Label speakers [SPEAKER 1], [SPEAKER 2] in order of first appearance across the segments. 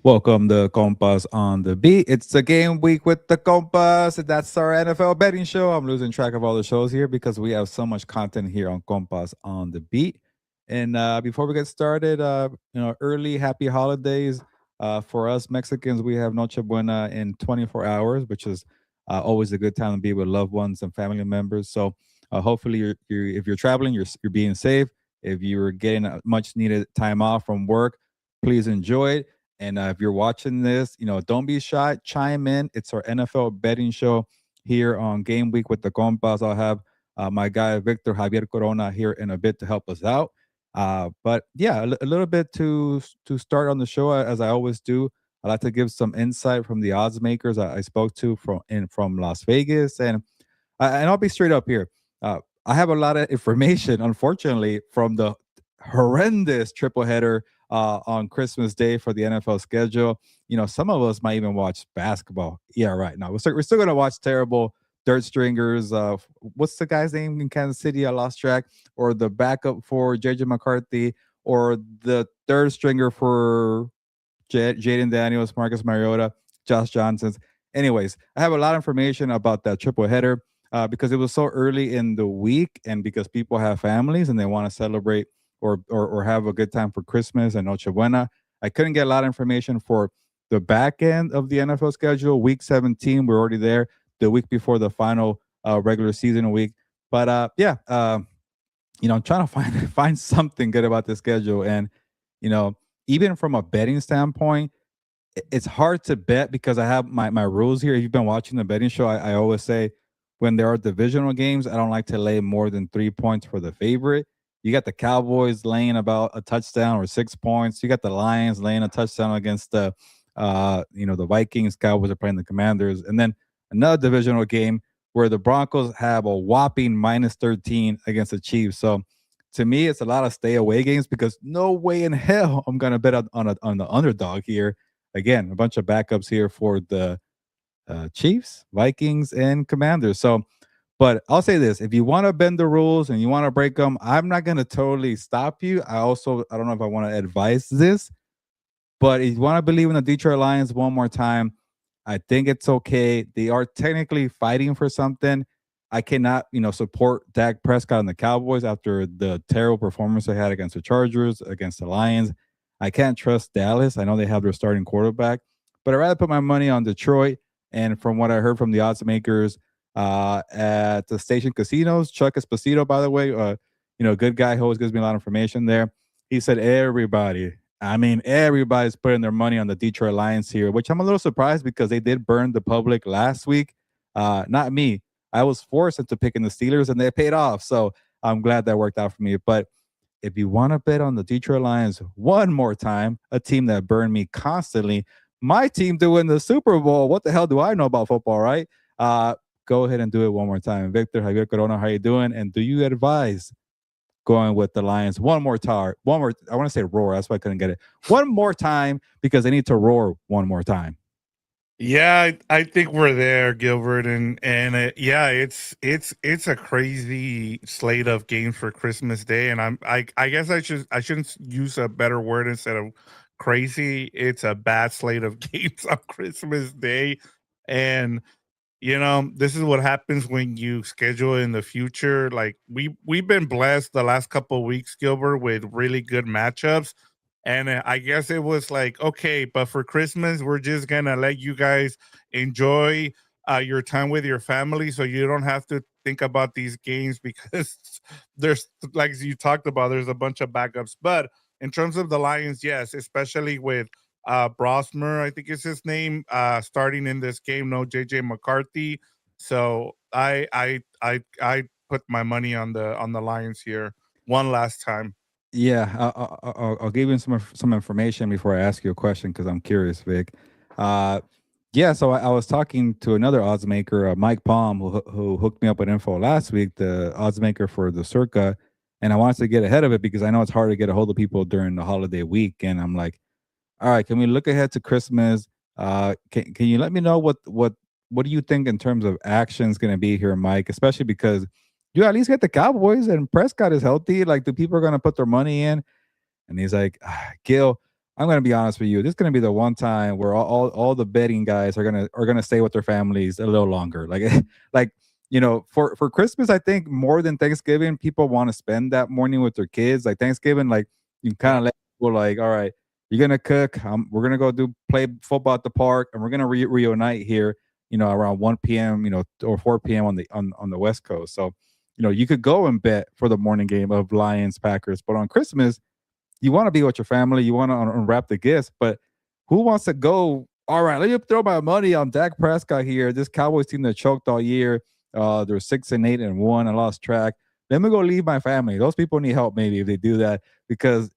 [SPEAKER 1] Welcome to Compas on the Beat. It's the game week with the Compas. That's our NFL betting show. I'm losing track of all the shows here because we have so much content here on Compas on the Beat. And before we get started, early happy holidays. For us Mexicans, we have Noche Buena in 24 hours, which is always a good time to be with loved ones and family members. So hopefully, if you're traveling, you're being safe. If you're getting a much needed time off from work, please enjoy it. And if you're watching this, don't be shy. Chime in. It's our NFL betting show here on Game Week with the Compas. I'll have my guy Victor Javier Corona here in a bit to help us out. But yeah, a little bit to start on the show as I always do. I like to give some insight from the odds makers I spoke to from Las Vegas, and I'll be straight up here. I have a lot of information, unfortunately, from the horrendous triple header on Christmas Day for the NFL schedule. Some of us might even watch basketball. Yeah, right. Now we're still going to watch terrible dirt stringers. What's the guy's name in Kansas City? I lost track. Or the backup for JJ McCarthy, or the third stringer for Jaden Daniels, Marcus Mariota, Josh Johnson's. Anyways, I have a lot of information about that triple header because it was so early in the week, and because people have families and they want to celebrate or have a good time for Christmas and Noche Buena. I couldn't get a lot of information for the back end of the NFL schedule. Week 17, we're already there. The week before the final regular season week, but I'm trying to find something good about the schedule, and you know, even from a betting standpoint, it's hard to bet because I have my rules here. If you've been watching the betting show, I always say when there are divisional games, I don't like to lay more than 3 points for the favorite. You got the Cowboys laying about a touchdown or 6 points. You got the Lions laying a touchdown against the Vikings. Cowboys are playing the Commanders, and then another divisional game where the Broncos have a whopping minus 13 against the Chiefs. So to me, it's a lot of stay away games because no way in hell I'm gonna bet on the underdog here. Again, a bunch of backups here for the Chiefs, Vikings, and Commanders. So, but I'll say this: if you want to bend the rules and you want to break them, I'm not going to totally stop you. I don't know if I want to advise this, but if you want to believe in the Detroit Lions one more time, I think it's okay. They are technically fighting for something. I cannot, support Dak Prescott and the Cowboys after the terrible performance they had against the Chargers, against the Lions. I can't trust Dallas. I know they have their starting quarterback, but I'd rather put my money on Detroit. And from what I heard from the odds makers at the station casinos, Chuck Esposito, by the way, good guy who always gives me a lot of information there. He said everybody's putting their money on the Detroit Lions here, which I'm a little surprised because they did burn the public last week. Not me. I was forced into picking the Steelers and they paid off. So I'm glad that worked out for me. But if you want to bet on the Detroit Lions one more time, a team that burned me constantly, my team to win the Super Bowl, what the hell do I know about football, right? Go ahead and do it one more time. Victor Javier Corona, how you doing? And do you advise going with the Lions I want to say roar, that's why I couldn't get it. One more time because they need to roar one more time.
[SPEAKER 2] Yeah, I think we're there, Gilbert, and it's a crazy slate of games for Christmas Day, and I guess I shouldn't use a better word instead of crazy. It's a bad slate of games on Christmas Day, and this is what happens when you schedule in the future. Like we've been blessed the last couple of weeks, Gilbert, with really good matchups. And I guess it was like, okay, but for Christmas, we're just gonna let you guys enjoy your time with your family, so you don't have to think about these games because there's, like you talked about, there's a bunch of backups. But in terms of the Lions, yes, especially with Brosmer, I think is his name, starting in this game. No JJ McCarthy, so I put my money on the Lions here one last time.
[SPEAKER 1] Yeah, I'll give you some information before I ask you a question because I'm curious, Vic. Uh, yeah, so I was talking to another odds maker, Mike Palm, who hooked me up with info last week, the odds maker for the Circa, and I wanted to get ahead of it because I know it's hard to get a hold of people during the holiday week, and I'm like, all right, can we look ahead to Christmas? Can you let me know what do you think in terms of action is going to be here, Mike? Especially because you at least get the Cowboys and Prescott is healthy. Like, the people are going to put their money in? And he's like, Gil, I'm gonna be honest with you. This is gonna be the one time where all the betting guys are gonna stay with their families a little longer. Like like for Christmas, I think more than Thanksgiving, people want to spend that morning with their kids. Like Thanksgiving, like you kind
[SPEAKER 2] Yeah.
[SPEAKER 1] of let people like, all right, you're gonna cook. We're gonna go do play football at the park, and we're gonna reunite here. Around 1 p.m. Or 4 p.m. on the West Coast. So you could go and bet for the morning game of Lions Packers, but on Christmas you want to be with your family, you want to unwrap the gifts, but who wants to go? All right, let me throw my money on Dak Prescott here. This Cowboys team that choked all year. They're 6-8-1. I lost track. Let me go leave my family. Those people need help maybe if they do that because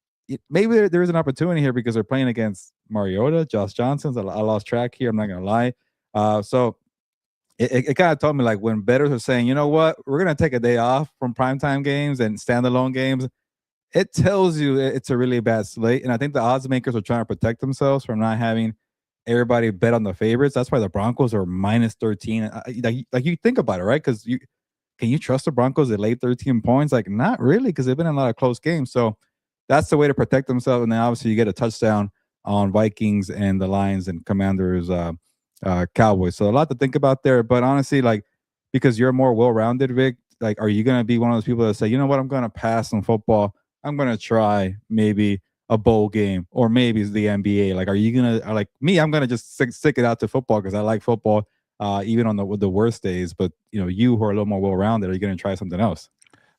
[SPEAKER 1] maybe there is an opportunity here because they're playing against Mariota, Josh Johnson's. I lost track here. I'm not gonna lie. So it kind of told me like when bettors are saying, you know what, we're gonna take a day off from primetime games and standalone games, it tells you it's a really bad slate. And I think the odds makers are trying to protect themselves from not having everybody bet on the favorites. That's why the Broncos are minus 13. Like you think about it, right? Because can you trust the Broncos at late 13 points? Like, not really, because they've been in a lot of close games. So that's the way to protect themselves. And then obviously you get a touchdown on Vikings and the Lions and Commanders, Cowboys. So a lot to think about there. But honestly, like, because you're more well rounded, Vic, like, are you going to be one of those people that say, you know what, I'm going to pass on football? I'm going to try maybe a bowl game or maybe it's the NBA. Like, are you going to, like me, I'm going to just stick it out to football because I like football even on the worst days. But you who are a little more well rounded, are you going to try something else?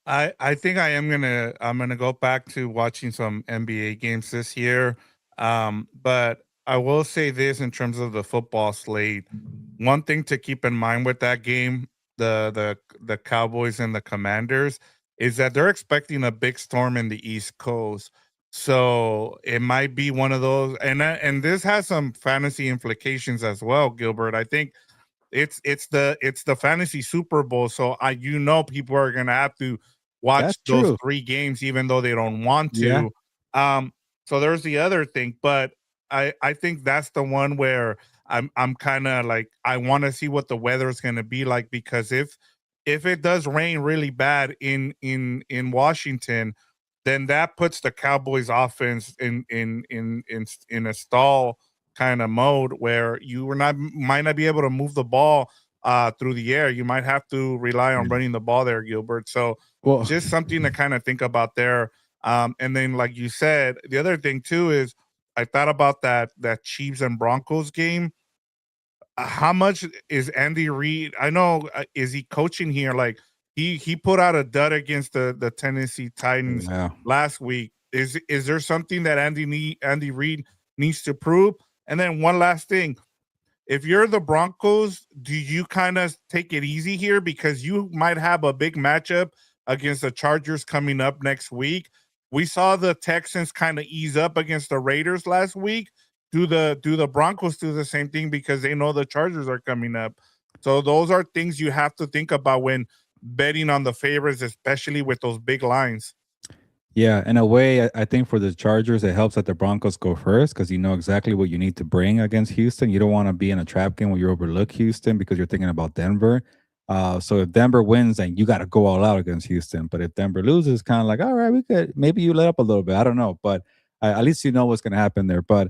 [SPEAKER 2] I think I'm gonna go back to watching some NBA games this year. But I will say this in terms of the football slate. One thing to keep in mind with that game, the Cowboys and the Commanders, is that they're expecting a big storm in the East Coast. So it might be one of those, and this has some fantasy implications as well, Gilbert. I think it's the fantasy Super Bowl, so people are gonna have to watch
[SPEAKER 1] That's
[SPEAKER 2] those
[SPEAKER 1] true.
[SPEAKER 2] 3 games even though they don't want
[SPEAKER 1] Yeah,
[SPEAKER 2] to. So there's the other thing, but I think that's the one where I'm kind of like I want to see what the weather is gonna be like because if it does rain really bad in Washington, then that puts the Cowboys offense in a stall kind of mode where you were not might not be able to move the ball through the air. You might have to rely on
[SPEAKER 1] yeah.
[SPEAKER 2] running the ball there, Gilbert. So
[SPEAKER 1] Well,
[SPEAKER 2] just something to kind of think about there. And then, like you said, the other thing too is I thought about that Chiefs and Broncos game. How much is Andy Reid? I know is he coaching here? Like he put out a dud against the Tennessee Titans
[SPEAKER 1] yeah.
[SPEAKER 2] last week. Is there something that Andy Reid needs to prove? And then one last thing, if you're the Broncos, do you kind of take it easy here because you might have a big matchup against the Chargers coming up next week? We saw the Texans kind of ease up against the Raiders last week. Do the Broncos do the same thing because they know the Chargers are coming up? So those are things you have to think about when betting on the favorites, especially with those big lines.
[SPEAKER 1] Yeah, in a way, I think for the Chargers, it helps that the Broncos go first because you know exactly what you need to bring against Houston. You don't want to be in a trap game where you overlook Houston because you're thinking about Denver. So if Denver wins, then you got to go all out against Houston. But if Denver loses, kind of like, all right, we could maybe you let up a little bit. I don't know, but at least you know what's going to happen there. But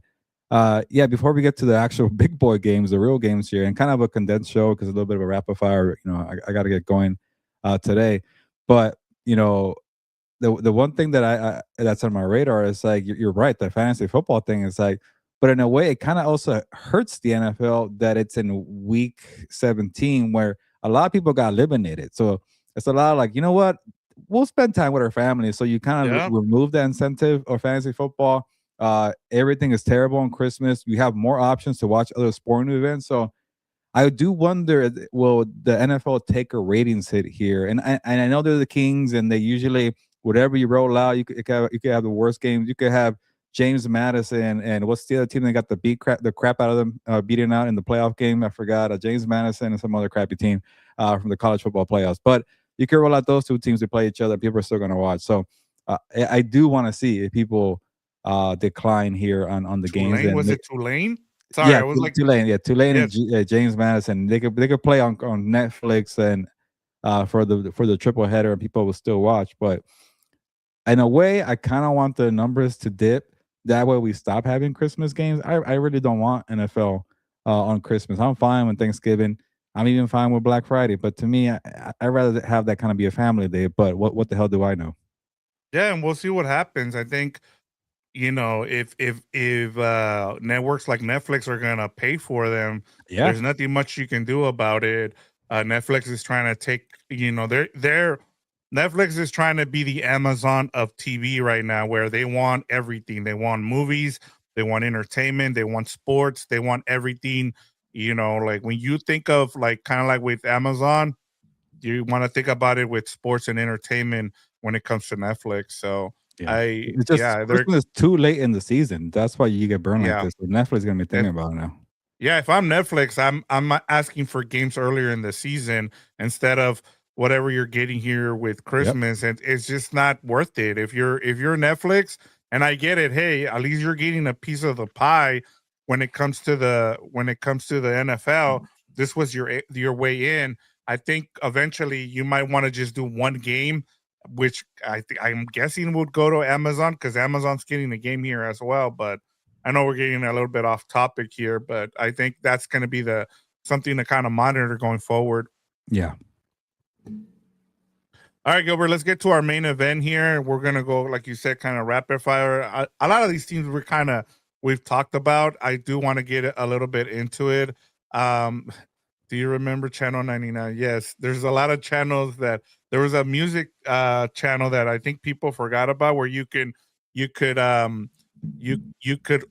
[SPEAKER 1] yeah, before we get to the actual big boy games, the real games here, and kind of a condensed show because a little bit of a rapid fire. I got to get going today, but the one thing that I that's on my radar is like you're right, the fantasy football thing is like, but in a way, it kind of also hurts the NFL that it's in week 17 where a lot of people got eliminated. So it's a lot of like, you know what, we'll spend time with our family. So you kind of
[SPEAKER 2] Yeah.
[SPEAKER 1] remove the incentive of fantasy football. Everything is terrible on Christmas. You have more options to watch other sporting events. So I do wonder, will the NFL take a ratings hit here? And I know they're the Kings, and they usually whatever you roll out, you could have the worst games. You could have James Madison and what's the other team that got the crap out of them, beating out in the playoff game? I forgot. James Madison and some other crappy team from the college football playoffs. But you can roll out those two teams to play each other. People are still going to watch. So I do want to see if people decline here on the games
[SPEAKER 2] Tulane, was
[SPEAKER 1] and
[SPEAKER 2] it Tulane? Sorry,
[SPEAKER 1] yeah,
[SPEAKER 2] I was like,
[SPEAKER 1] Tulane and
[SPEAKER 2] yes.
[SPEAKER 1] James Madison. They could play on Netflix and for the triple header, and people will still watch. But in a way, I kind of want the numbers to dip that way we stop having Christmas games. I really don't want NFL on Christmas. I'm fine with Thanksgiving. I'm even fine with Black Friday. But to me, I'd rather have that kind of be a family day. But what the hell do I know?
[SPEAKER 2] Yeah, and we'll see what happens. I think, if networks like Netflix are gonna pay for them,
[SPEAKER 1] Yeah,
[SPEAKER 2] there's nothing much you can do about it. Netflix is trying to take, they're Netflix is trying to be the Amazon of TV right now, where they want everything. They want movies, they want entertainment, they want sports, they want everything. Like when you think of, like, kind of like with Amazon, you want to think about it with sports and entertainment when it comes to Netflix. So
[SPEAKER 1] yeah. It's just
[SPEAKER 2] yeah, they're
[SPEAKER 1] Christmas is too late in the season. That's why you get burned like
[SPEAKER 2] yeah.
[SPEAKER 1] this. So Netflix is gonna be thinking
[SPEAKER 2] If
[SPEAKER 1] about it now.
[SPEAKER 2] Yeah, if I'm Netflix, I'm asking for games earlier in the season instead of whatever you're getting here with
[SPEAKER 1] Yep.
[SPEAKER 2] Christmas, and it's just not worth it. If you're Netflix, and I get it, hey, at least you're getting a piece of the pie when it comes to the NFL. This was your way in. I think eventually you might want to just do one game, which I'm guessing would go to Amazon, because Amazon's getting the game here as well. But I know we're getting a little bit off topic here, but I think that's going to be the something to kind of monitor going forward.
[SPEAKER 1] Yeah.
[SPEAKER 2] All right, Gilbert, let's get to our main event here. We're going to go, like you said, kind of rapid fire. A lot of these teams we've talked about. I do want to get a little bit into it. Um, do you remember Channel 99? Yes, there's a lot of channels that there was a music channel that I think people forgot about, where you could you could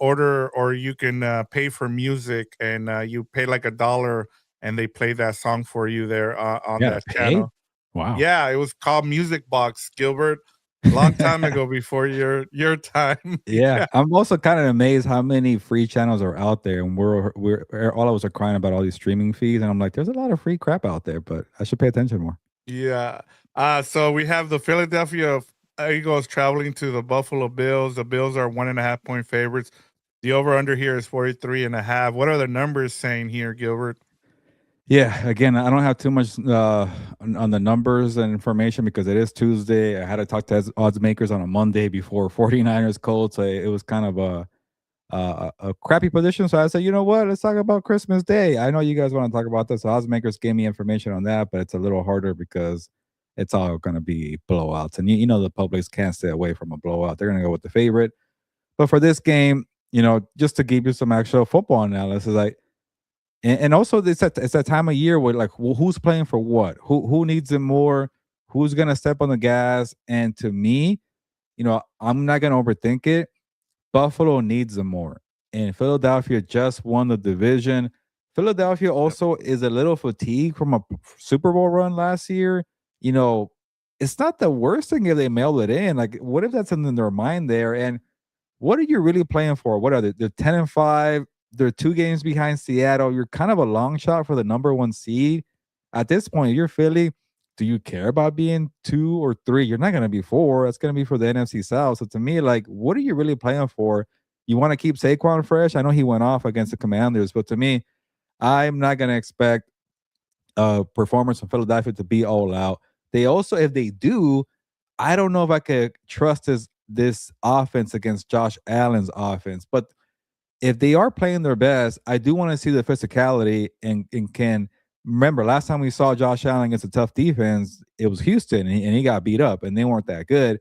[SPEAKER 2] order, or you can pay for music, and you pay like $1, and they play that song for you there
[SPEAKER 1] You
[SPEAKER 2] on
[SPEAKER 1] gotta
[SPEAKER 2] that
[SPEAKER 1] pay?
[SPEAKER 2] channel.
[SPEAKER 1] Wow.
[SPEAKER 2] Yeah, it was called Music Box, Gilbert, long time ago before your time.
[SPEAKER 1] Yeah,
[SPEAKER 2] Yeah.
[SPEAKER 1] I'm also kind of amazed how many free channels are out there, and we're all of us are crying about all these streaming fees, and I'm like, there's a lot of free crap out there, but I should pay attention more.
[SPEAKER 2] Yeah. So we have the Philadelphia Eagles traveling to the Buffalo Bills. The Bills are 1.5 point favorites. The over under here is 43.5. What are the numbers saying here, Gilbert?
[SPEAKER 1] Yeah, again, I don't have too much on the numbers and information because it is Tuesday. I had to talk to odds makers on a Monday before 49ers Colts. So it was kind of a crappy position. So I said, you know what? Let's talk about Christmas Day. I know you guys want to talk about this. So odds makers gave me information on that, but it's a little harder because it's all going to be blowouts. And you know, the publics can't stay away from a blowout. They're going to go with the favorite. But for this game, just to give you some actual football analysis, and also it's that time of year where like who's playing for what? Who needs it more? Who's gonna step on the gas? And to me, I'm not gonna overthink it. Buffalo needs them more. And Philadelphia just won the division. Philadelphia
[SPEAKER 2] Yep.
[SPEAKER 1] also is a little fatigued from a Super Bowl run last year. You know, it's not the worst thing if they mailed it in. Like, what if that's in their mind there? And what are you really playing for? What are they? They're 10-5. They're 2 games behind Seattle. You're kind of a long shot for the number one seed. At this point, if you're Philly, do you care about being 2 or 3? You're not going to be 4. That's going to be for the NFC South. So to me, like, what are you really playing for? You want to keep Saquon fresh? I know he went off against the Commanders, but to me, I'm not going to expect performance from Philadelphia to be all out. They also, if they do, I don't know if I could trust this offense against Josh Allen's offense. But if they are playing their best, I do want to see the physicality and can remember last time we saw Josh Allen against a tough defense, it was Houston and he got beat up and they weren't that good.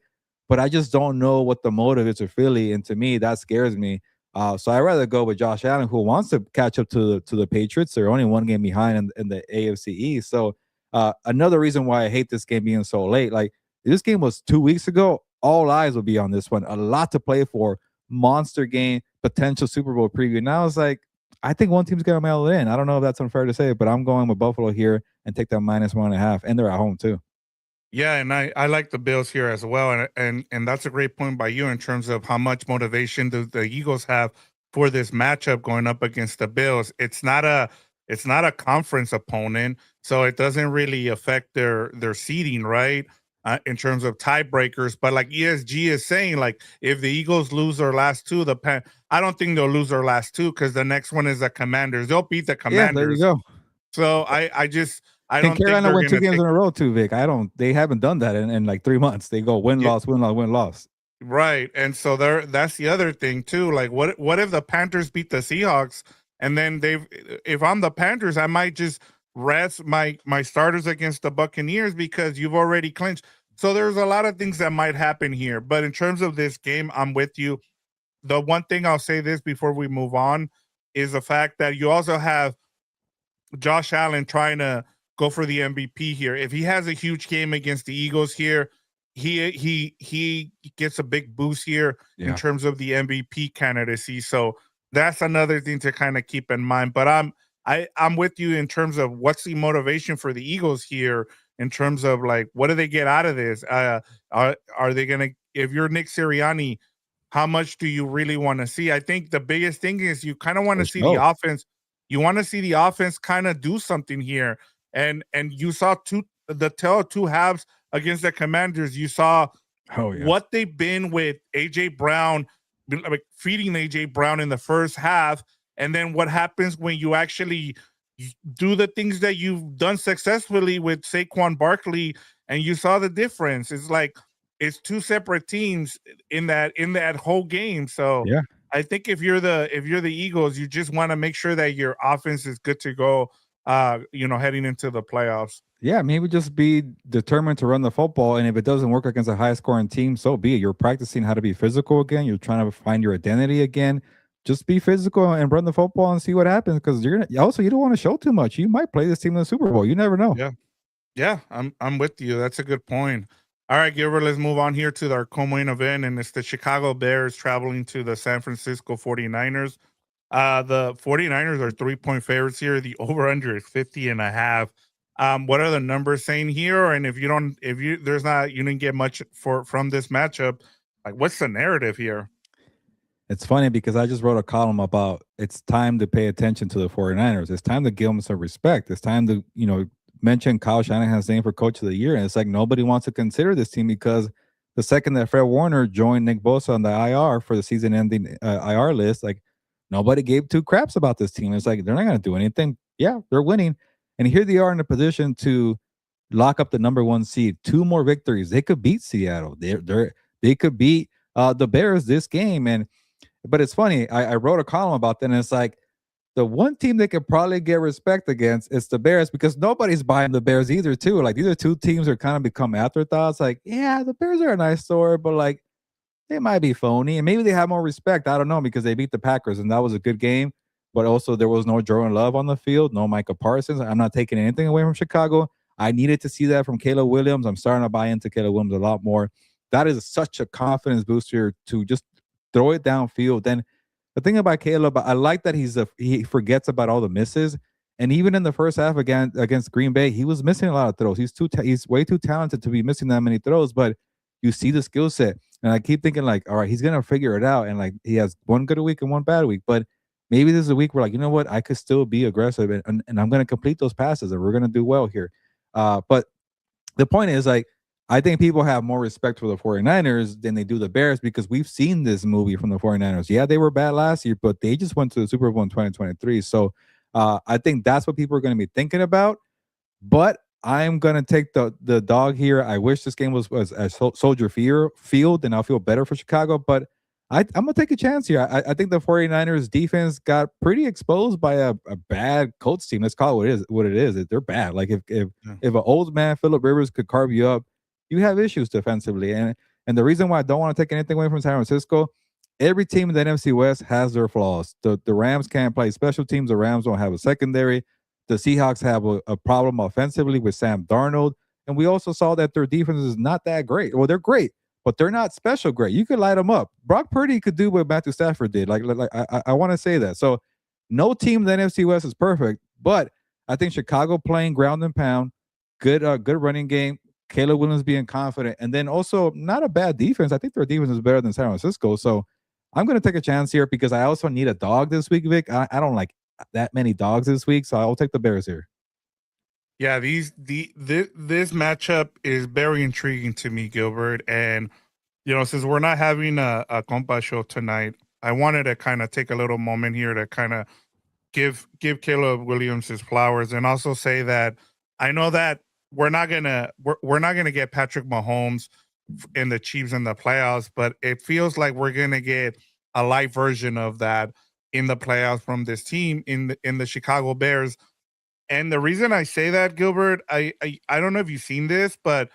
[SPEAKER 1] But I just don't know what the motive is for Philly, and to me that scares me. So I'd rather go with Josh Allen, who wants to catch up to the Patriots. They're only 1 game behind in the AFC East. So another reason why I hate this game being so late. Like this game was 2 weeks ago. All eyes will be on this one. A lot to play for. Monster game, potential Super Bowl preview. Now it's like I think one team's gonna mail it in. I don't know if that's unfair to say, but I'm going with Buffalo here and take that -1.5, and they're at home too.
[SPEAKER 2] Yeah, and I like the Bills here as well, and that's a great point by you in terms of how much motivation do the Eagles have for this matchup going up against the Bills. It's not a conference opponent, so it doesn't really affect their seeding, right? In terms of tiebreakers, but like ESG is saying, like if the Eagles lose their last two, I don't think they'll lose their last two, because the next one is the Commanders. They'll beat the
[SPEAKER 1] Yeah, there you
[SPEAKER 2] Commanders.
[SPEAKER 1] go.
[SPEAKER 2] So I
[SPEAKER 1] Can
[SPEAKER 2] don't think
[SPEAKER 1] Carolina
[SPEAKER 2] they're
[SPEAKER 1] win two
[SPEAKER 2] gonna
[SPEAKER 1] games
[SPEAKER 2] take.
[SPEAKER 1] in a row too, Vic? I don't. They haven't done that in like 3 months. They go win
[SPEAKER 2] Yeah,
[SPEAKER 1] loss win loss win loss.
[SPEAKER 2] Right. And so that's the other thing too. Like what if the Panthers beat the Seahawks and then if I'm the Panthers, I might just rest my starters against the Buccaneers because you've already clinched. So there's a lot of things that might happen here. But in terms of this game, I'm with you. The one thing I'll say this before we move on is the fact that you also have Josh Allen trying to go for the MVP here. If he has a huge game against the Eagles here, he gets a big boost here in
[SPEAKER 1] Yeah.
[SPEAKER 2] terms of the MVP candidacy. So that's another thing to kind of keep in mind. But I'm with you in terms of what's the motivation for the Eagles here in terms of like what do they get out of this? Are they gonna if you're Nick Sirianni, how much do you really want to see? I think the biggest thing is you kind of want
[SPEAKER 1] For
[SPEAKER 2] to see the
[SPEAKER 1] sure.
[SPEAKER 2] offense. You want to see the offense kind of do something here. And you saw the tail of two halves against the Commanders. You saw
[SPEAKER 1] Oh yeah.
[SPEAKER 2] what they've been with AJ Brown, like feeding AJ Brown in the first half, and then what happens when you actually do the things that you've done successfully with Saquon Barkley, and you saw the difference. It's like it's two separate teams in that whole game. So
[SPEAKER 1] Yeah.
[SPEAKER 2] I think if you're the Eagles, you just want to make sure that your offense is good to go. Heading into the playoffs.
[SPEAKER 1] Yeah, maybe just be determined to run the football, and if it doesn't work against a high scoring team, so be it. You're practicing how to be physical again. You're trying to find your identity again. Just be physical and run the football and see what happens. Because you're gonna also you don't want to show too much. You might play this team in the Super Bowl. You never know.
[SPEAKER 2] Yeah. Yeah, I'm with you. That's a good point. All right, Gilbert, let's move on here to our co-main event, and it's the Chicago Bears traveling to the San Francisco 49ers. The 49ers are 3-point favorites here. The over-under is 50.5. What are the numbers saying here? And if you there's not you didn't get much from this matchup, like what's the narrative here?
[SPEAKER 1] It's funny because I just wrote a column about it's time to pay attention to the 49ers. It's time to give them some respect. It's time to, mention Kyle Shanahan's name for coach of the year. And it's like nobody wants to consider this team because the second that Fred Warner joined Nick Bosa on the IR for the season ending IR list, like nobody gave two craps about this team. It's like they're not going to do anything. Yeah, they're winning. And here they are in a position to lock up the number one seed. Two more victories. They could beat Seattle. They could beat the Bears this game. But it's funny. I wrote a column about that, and it's like the one team they could probably get respect against is the Bears because nobody's buying the Bears either. Too like these are two teams are kind of become afterthoughts. Like, yeah, the Bears are a nice story, but like they might be phony, and maybe they have more respect. I don't know because they beat the Packers, and that was a good game. But also, there was no Jordan Love on the field, no Micah Parsons. I'm not taking anything away from Chicago. I needed to see that from Caleb Williams. I'm starting to buy into Caleb Williams a lot more. That is such a confidence booster to just throw it downfield. Then the thing about Caleb, I like that he forgets about all the misses. And even in the first half against Green Bay, he was missing a lot of throws. He's way too talented to be missing that many throws. But you see the skill set, and I keep thinking like, all right, he's gonna figure it out. And like he has one good week and one bad week, but maybe this is a week where like, you know what, I could still be aggressive and I'm gonna complete those passes and we're gonna do well here. But the point is like I think people have more respect for the 49ers than they do the Bears because we've seen this movie from the 49ers. Yeah, they were bad last year, but they just went to the Super Bowl in 2023. So I think that's what people are going to be thinking about. But I'm gonna take the dog here. I wish this game was at Soldier Field, and I'll feel better for Chicago. But I'm gonna take a chance here. I think the 49ers defense got pretty exposed by a bad Colts team. Let's call it what it is. They're bad. Like
[SPEAKER 2] Yeah.
[SPEAKER 1] if an old man Philip Rivers could carve you up, you have issues defensively. And the reason why I don't want to take anything away from San Francisco, every team in the NFC West has their flaws. The Rams can't play special teams. The Rams don't have a secondary. The Seahawks have a problem offensively with Sam Darnold. And we also saw that their defense is not that great. Well, they're great, but they're not special great. You could light them up. Brock Purdy could do what Matthew Stafford did. I want to say that. So no team in the NFC West is perfect, but I think Chicago playing ground and pound, good running game, Caleb Williams being confident, and then also not a bad defense. I think their defense is better than San Francisco. So I'm going to take a chance here because I also need a dog this week, Vic. I don't like that many dogs this week, so I'll take the Bears here.
[SPEAKER 2] Yeah, this matchup is very intriguing to me, Gilbert. And since we're not having a compa show tonight, I wanted to kind of take a little moment here to kind of give Caleb Williams his flowers, and also say that I know that we're not gonna get Patrick Mahomes. in the Chiefs in the playoffs, but it feels like we're gonna get a light version of that in the playoffs from this team in the Chicago Bears. And the reason I say that, Gilbert, I don't know if you've seen this, but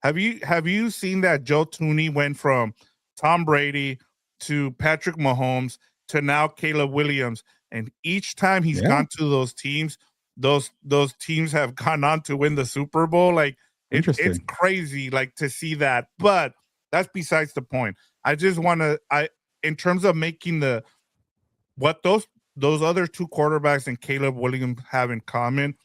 [SPEAKER 2] have you seen that Joe Tooney went from Tom Brady to Patrick Mahomes to now Caleb Williams, and each time he's
[SPEAKER 1] Yeah,
[SPEAKER 2] gone to those teams, those teams have gone on to win the Super Bowl. Like it's
[SPEAKER 1] interesting.
[SPEAKER 2] crazy, like to see that. But that's besides the point. I just want to I in terms of making the what those other two quarterbacks and Caleb Williams have in common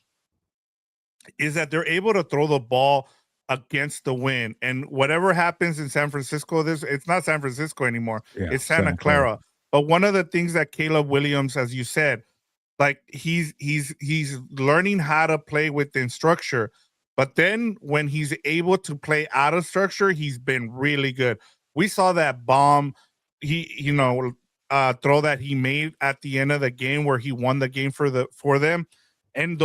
[SPEAKER 2] is that they're able to throw the ball against the wind. And whatever happens in San Francisco, this it's not San Francisco anymore.
[SPEAKER 1] Yeah,
[SPEAKER 2] It's Santa
[SPEAKER 1] Santa Clara.
[SPEAKER 2] Clara. But one of the things that Caleb Williams, as you said, like he's learning how to play within structure. But then when he's able to play out of structure, he's been really good. We saw that bomb he throw that he made at the end of the game where he won the game for them. And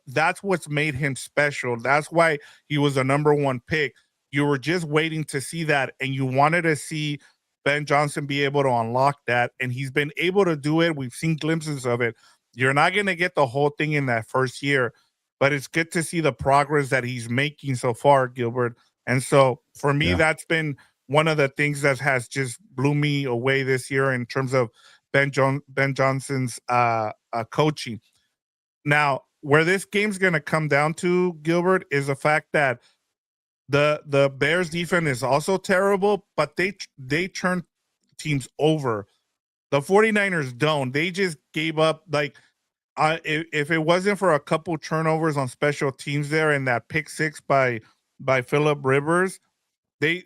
[SPEAKER 2] that's what's made him special. That's why he was a number one pick. You were just waiting to see that, and you wanted to see Ben Johnson be able to unlock that, and he's been able to do it. We've seen glimpses of it. You're not going to get the whole thing in that first year, but it's good to see the progress that he's making so far, Gilbert. And so for me,
[SPEAKER 1] Yeah,
[SPEAKER 2] that's been one of the things that has just blew me away this year in terms of Ben Johnson's coaching. Now, where this game's going to come down to, Gilbert, is the fact that the Bears defense is also terrible, but they turn teams over. The 49ers don't. They just gave up. Like, if it wasn't for a couple turnovers on special teams there and that pick six by Philip Rivers, they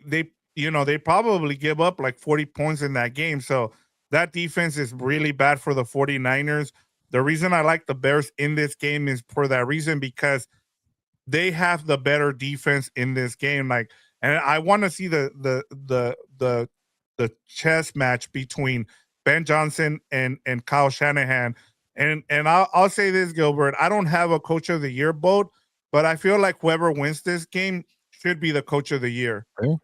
[SPEAKER 2] probably give up like 40 points in that game. So that defense is really bad for the 49ers. The reason I like the Bears in this game is for that reason, because they have the better defense in this game. Like, and I want to see the chess match between Ben Johnson and Kyle Shanahan. And I'll say this, Gilbert. I don't have a coach of the year vote, but I feel like whoever wins this game should be the coach of the year.
[SPEAKER 1] fair.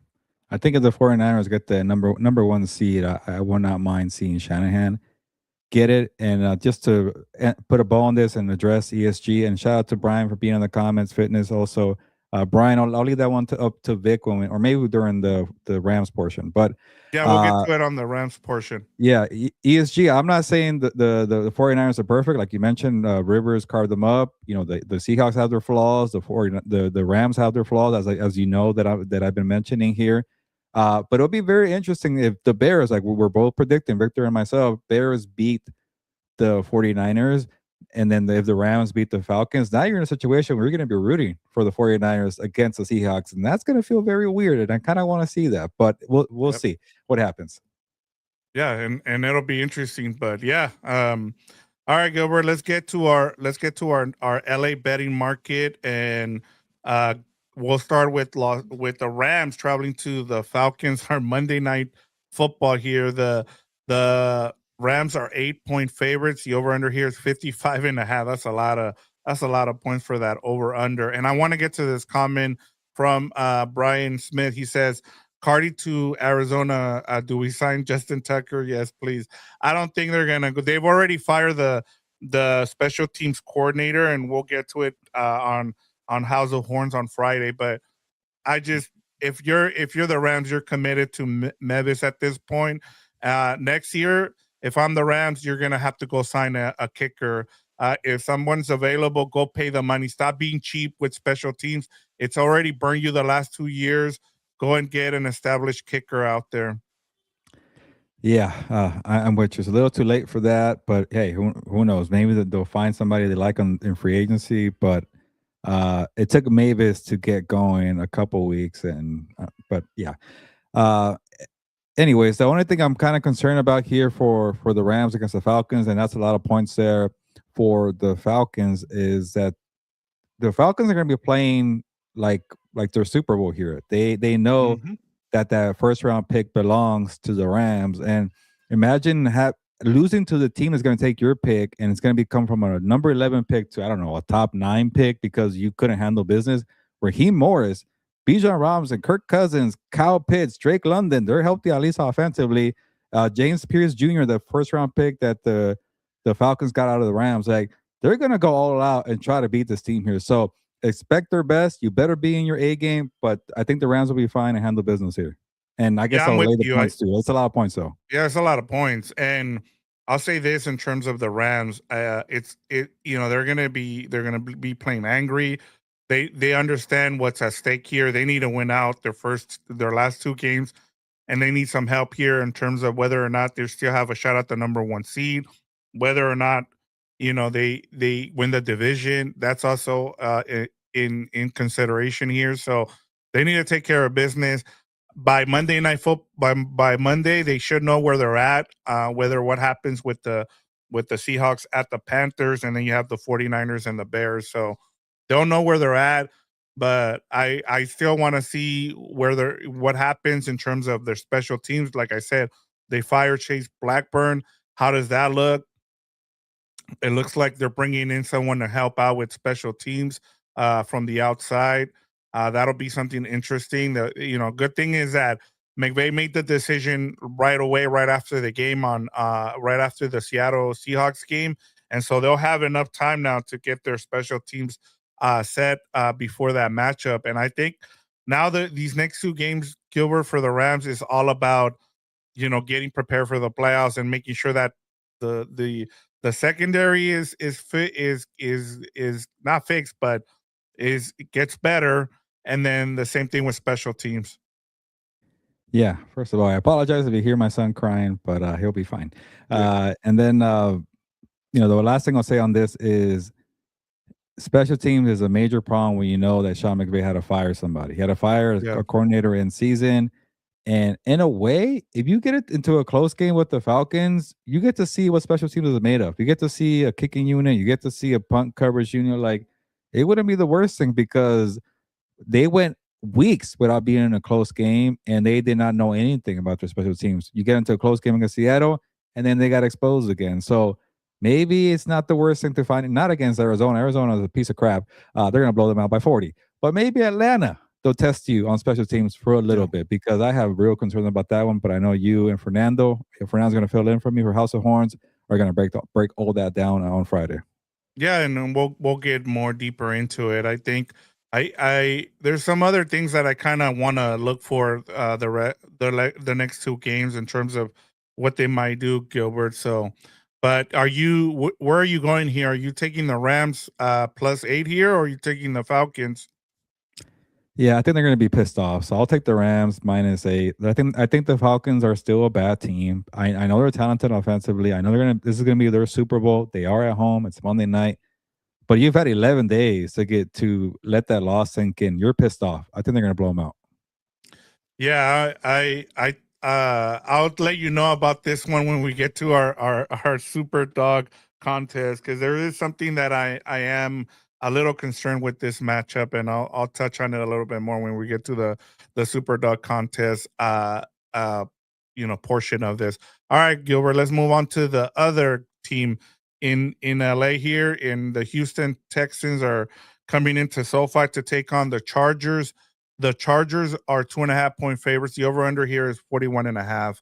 [SPEAKER 1] I think if the 49ers get the number one seed, I will not mind seeing Shanahan get it. And just to put a ball on this and address ESG, and shout out to Brian for being in the comments, fitness also. Brian, I'll leave that one up to Vic or maybe during the Rams portion. But
[SPEAKER 2] Yeah, we'll get
[SPEAKER 1] uh,
[SPEAKER 2] to it on the Rams portion.
[SPEAKER 1] yeah, ESG. I'm not saying the 49ers are perfect, like you mentioned. Rivers carved them up. The Seahawks have their flaws. The Rams have their flaws, as you know that I've been mentioning here. But it'll be very interesting if the Bears, like we're both predicting, Victor and myself, Bears beat the 49ers, and then if the Rams beat the Falcons, now you're in a situation where you're going to be rooting for the 49ers against the Seahawks, and that's going to feel very weird. And I kind of want to see that, but we'll
[SPEAKER 2] Yep.
[SPEAKER 1] see what happens.
[SPEAKER 2] Yeah, and it'll be interesting. But yeah, all right, Gilbert. Let's get to our LA betting market, and uh, we'll start with the Rams traveling to the Falcons. Our Monday night football here. The Rams are 8-point favorites. The over under here is 55.5. That's a lot of points for that over under. And I want to get to this comment from Brian Smith. He says, Cardi to Arizona. Do we sign Justin Tucker? Yes, please. I don't think they're gonna go. They've already fired the special teams coordinator, and we'll get to it on House of Horns on Friday. But I just if you're the Rams, you're committed to Mevis at this point. Next year, if I'm the Rams, you're gonna have to go sign a kicker. If someone's available, go pay the money. Stop being cheap with special teams. It's already burned you the last 2 years. Go and get an established kicker out there.
[SPEAKER 1] Yeah, I'm with you. It's a little too late for that, but hey, who knows? Maybe they'll find somebody they like in free agency. But it took Mavis to get going a couple weeks, and but yeah. Uh, Anyways, the only thing I'm kind of concerned about here for the Rams against the Falcons, and that's a lot of points there for the Falcons, is that the Falcons are going to be playing like their Super Bowl here. They know
[SPEAKER 2] Mhm.
[SPEAKER 1] that first round pick belongs to the Rams, and imagine losing to the team that's going to take your pick, and it's going to become from a number 11 pick to, I don't know, a top 9 pick because you couldn't handle business. Raheem Morris Bijan Robinson, Kirk Cousins, Kyle Pitts, Drake London, they're healthy at least offensively. James Pierce Jr., the first round pick that the Falcons got out of the Rams, like they're gonna go all out and try to beat this team here. So expect their best. You better be in your A game, but I think the Rams will be fine and handle business here. And I guess
[SPEAKER 2] Yeah, I'm
[SPEAKER 1] I'll
[SPEAKER 2] with
[SPEAKER 1] lay the
[SPEAKER 2] you.
[SPEAKER 1] points too. That's a lot of points though.
[SPEAKER 2] Yeah, it's a lot of points, and I'll say this in terms of the Rams. They're gonna be playing angry. They understand what's at stake here. They need to win out their last two games, and they need some help here in terms of whether or not they still have a shot at the number one seed, whether or not they win the division. That's also in consideration here. So they need to take care of business by Monday night football. By Monday, they should know where they're at. Whether what happens with the Seahawks at the Panthers, and then you have the 49ers and the Bears. So don't know where they're at, but I still want to see what happens in terms of their special teams. Like I said, they fire Chase Blackburn. How does that look? It looks like they're bringing in someone to help out with special teams from the outside. That'll be something interesting. Good thing is that McVay made the decision right away, right after the game right after the Seattle Seahawks game, and so they'll have enough time now to get their special teams set before that matchup. And I think now that these next two games, Gilbert, for the Rams is all about getting prepared for the playoffs and making sure that the secondary is fit is not fixed, but is it gets better. And then the same thing with special teams.
[SPEAKER 1] Yeah. First of all, I apologize if you hear my son crying, but he'll be fine.
[SPEAKER 2] Yeah,
[SPEAKER 1] And then the last thing I'll say on this is special teams is a major problem when you know that Sean McVay had to fire somebody. He had to fire
[SPEAKER 2] yeah,
[SPEAKER 1] a coordinator in season. And in a way, if you get it into a close game with the Falcons, you get to see what special teams is made of. You get to see a kicking unit, you get to see a punt coverage unit. Like it wouldn't be the worst thing because they went weeks without being in a close game and they did not know anything about their special teams. You get into a close game against Seattle and then they got exposed again. So maybe it's not the worst thing to find. Not against Arizona. Arizona is a piece of crap. They're going to blow them out by 40. But maybe Atlanta, they'll test you on special teams for a little
[SPEAKER 2] yeah.
[SPEAKER 1] bit because I have real concerns about that one. But I know you and Fernando, if Fernando's going to fill in for me for House of Horns, are going to break all that down on Friday.
[SPEAKER 2] Yeah, and then we'll get more deeper into it. I think I there's some other things that I kind of want to look for the next two games in terms of what they might do, Gilbert. So, but where are you going here? Are you taking the Rams +8 here, or are you taking the Falcons?
[SPEAKER 1] Yeah, I think they're going to be pissed off. So I'll take the Rams -8. I think the Falcons are still a bad team. I know they're talented offensively. I know this is gonna be their Super Bowl. They are at home. It's Monday night. But you've had 11 days to let that loss sink in. You're pissed off. I think they're gonna blow them out.
[SPEAKER 2] Yeah, I'll let you know about this one when we get to our super dog contest, because there is something that I am a little concerned with this matchup, and I'll touch on it a little bit more when we get to the super dog contest uh portion of this. All right, Gilbert, let's move on to the other team in LA here. In the Houston Texans are coming into SoFi to take on the Chargers. The Chargers are 2.5 point favorites. The over under here is 41.5.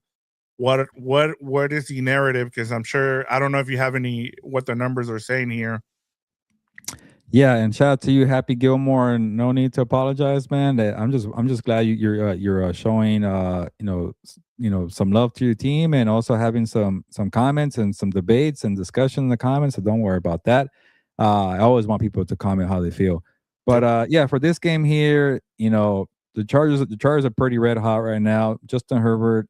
[SPEAKER 2] What is the narrative? Because I'm sure I don't know if you have any what the numbers are saying here.
[SPEAKER 1] Yeah, and shout out to you, Happy Gilmore, and no need to apologize, man. I'm just glad you're showing some love to your team and also having some comments and some debates and discussion in the comments. So don't worry about that. I always want people to comment how they feel. But
[SPEAKER 2] Yep.
[SPEAKER 1] yeah, for this game here, the Chargers are pretty red hot right now. Justin Herbert,